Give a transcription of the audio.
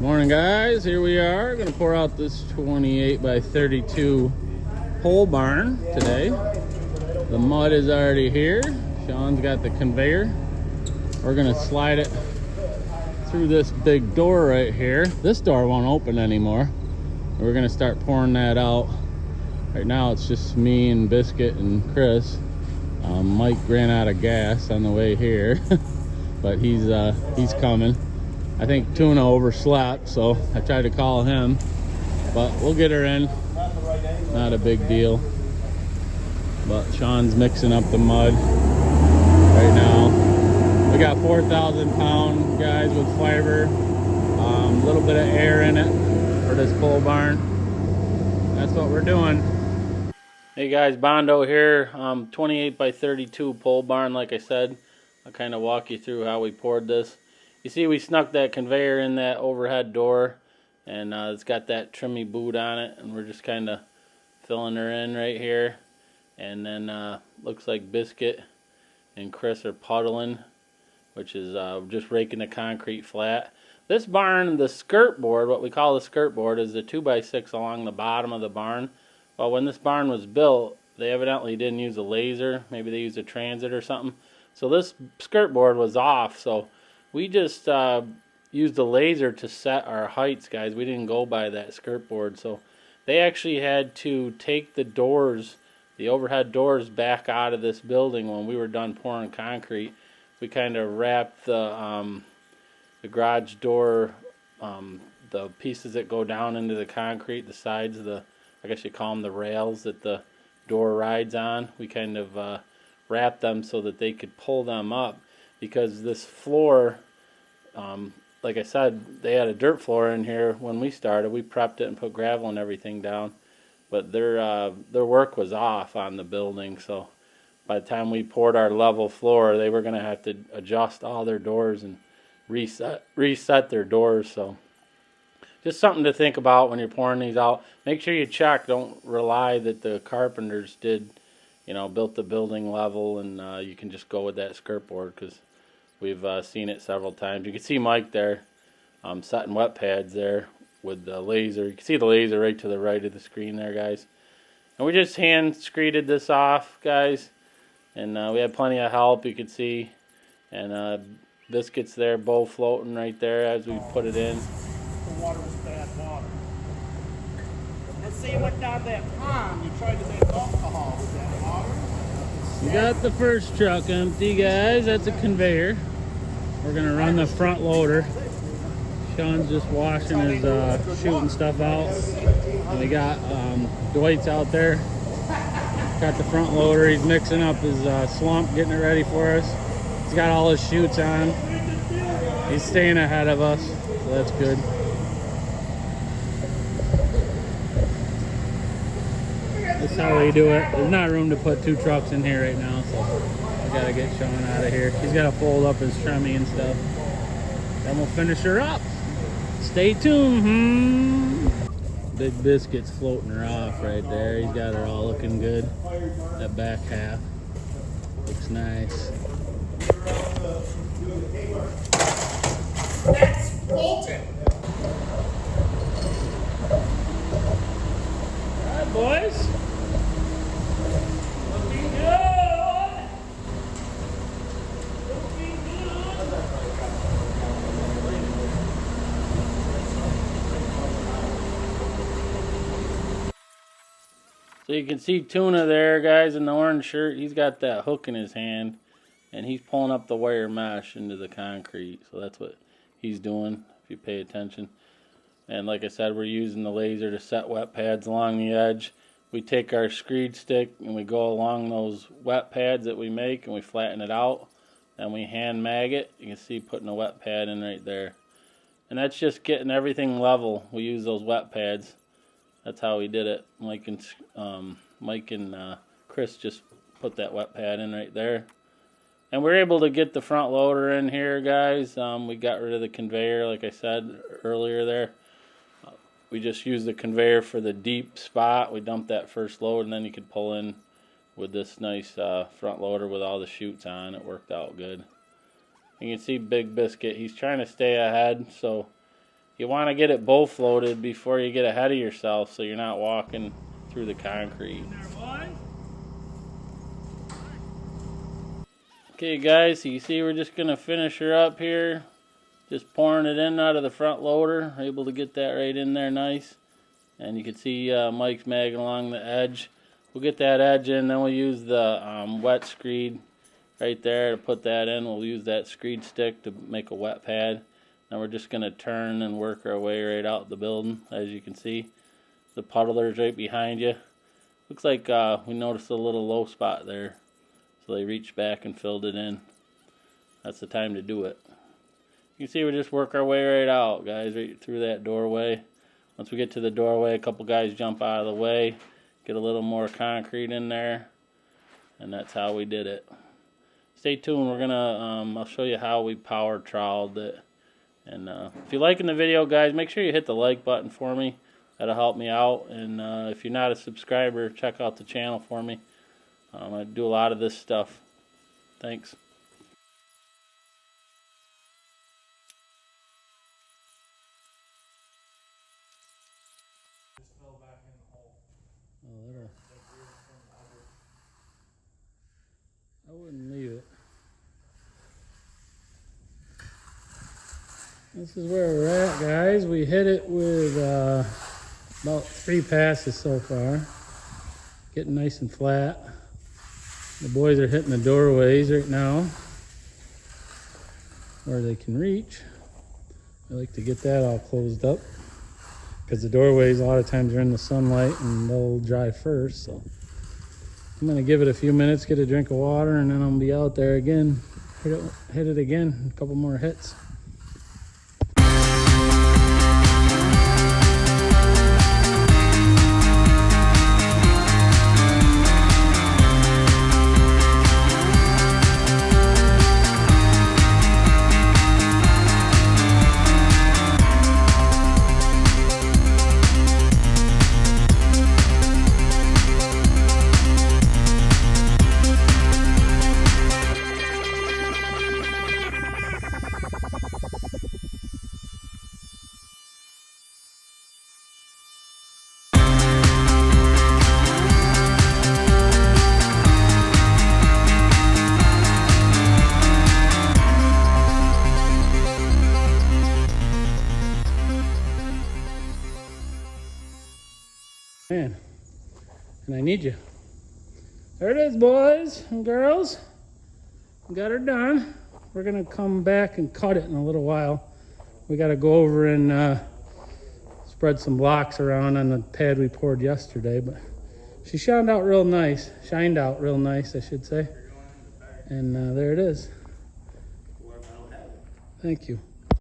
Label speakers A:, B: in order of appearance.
A: Morning guys, here we are going to pour out this 28 by 32 pole barn today. The mud is already here. Sean's got the conveyor. We're going to slide it through this big door right here. This door won't open anymore. We're going to start pouring that out. Right now it's just me and Biscuit and Chris. Mike ran out of gas on the way here, but he's coming. I think Tuna overslept, so I tried to call him, but we'll get her in. Not a big deal. But Sean's mixing up the mud right now. We got 4,000 pound guys with fiber. A little bit of air in it for this pole barn. That's what we're doing. Hey guys, Bondo here. 28 by 32 pole barn, like I said. I'll kind of walk you through how we poured this. You see we snuck that conveyor in that overhead door, and it's got that trimmy boot on it, and we're just kind of filling her in right here. And then looks like Biscuit and Chris are puddling, which is just raking the concrete flat. This barn, the skirt board, what we call the skirt board, is the 2x6 along the bottom of the barn. Well, when this barn was built, they evidently didn't use a laser. Maybe they used a transit or something. So this skirt board was off, so we just used the laser to set our heights, guys. We didn't go by that skirt board. So they actually had to take the doors, the overhead doors, back out of this building when we were done pouring concrete. We kind of wrapped the garage door, the pieces that go down into the concrete, the sides of the, I guess you call them the rails that the door rides on. We kind of wrapped them so that they could pull them up, because this floor, like I said, they had a dirt floor in here when we started. We prepped it and put gravel and everything down, but their work was off on the building. So by the time we poured our level floor, they were going to have to adjust all their doors and reset their doors. So just something to think about when you're pouring these out. Make sure you check. Don't rely that the carpenters did, built the building level, and you can just go with that skirt board, because we've seen it several times. You can see Mike there setting wet pads there with the laser. You can see the laser right to the right of the screen there, guys. And we just hand screeded this off, guys. And we had plenty of help, you could see. And Biscuits there, bow floating right there as we put it in.
B: The water was bad water. Let's see what down that pond you tried to make alcohol. Was that water?
A: We got the first truck empty, guys. That's a conveyor. We're gonna run the front loader. Sean's just washing his shooting stuff out. And we got Dwight's out there. Got the front loader. He's mixing up his slump, getting it ready for us. He's got all his chutes on. He's staying ahead of us, so that's good. That's how we do it. There's not room to put two trucks in here right now, so I gotta get Sean out of here. He's gotta fold up his tremmy and stuff. Then we'll finish her up. Stay tuned. Big Biscuit's floating her off right there. He's got her all looking good. That back half looks nice.
B: That's bolted.
A: All right, boys. Looking good. Looking good. So you can see Tuna there, guys, in the orange shirt. He's got that hook in his hand, and he's pulling up the wire mesh into the concrete. So that's what he's doing, if you pay attention. And like I said, we're using the laser to set wet pads along the edge. We take our screed stick and we go along those wet pads that we make, and we flatten it out. Then we hand mag it. You can see putting a wet pad in right there. And that's just getting everything level. We use those wet pads. That's how we did it. Mike and Chris just put that wet pad in right there. And we're able to get the front loader in here, guys. We got rid of the conveyor, like I said earlier there. We just used the conveyor for the deep spot. We dumped that first load, and then you could pull in with this nice front loader with all the chutes on. It worked out good. You can see Big Biscuit. He's trying to stay ahead, so you want to get it both loaded before you get ahead of yourself so you're not walking through the concrete. Okay guys, so you see we're just going to finish her up here. Just pouring it in out of the front loader. Able to get that right in there nice. And you can see Mike's magging along the edge. We'll get that edge in, then we'll use the wet screed right there to put that in. We'll use that screed stick to make a wet pad. Now we're just going to turn and work our way right out the building. As you can see, the puddler's right behind you. Looks like we noticed a little low spot there. So they reached back and filled it in. That's the time to do it. You can see we just work our way right out, guys, right through that doorway. Once we get to the doorway, a couple guys jump out of the way, get a little more concrete in there, and that's how we did it. Stay tuned. We're gonna I'll show you how we power troweled it. And if you're liking the video, guys, make sure you hit the like button for me. That'll help me out. And if you're not a subscriber, check out the channel for me. I do a lot of this stuff. Thanks. I wouldn't leave it. This is where we're at, guys. We hit it with about 3 passes so far. Getting nice and flat. The boys are hitting the doorways right now where they can reach. I like to get that all closed up because the doorways a lot of times are in the sunlight and they'll dry first. So I'm gonna give it a few minutes, get a drink of water, and then I'll be out there again. Hit it again, a couple more hits. Man, and I need you. There it is, boys and girls. We got her done. We're gonna come back and cut it in a little while. We gotta go over and spread some blocks around on the pad we poured yesterday, but she shined out real nice, I should say. And there it is. Thank you.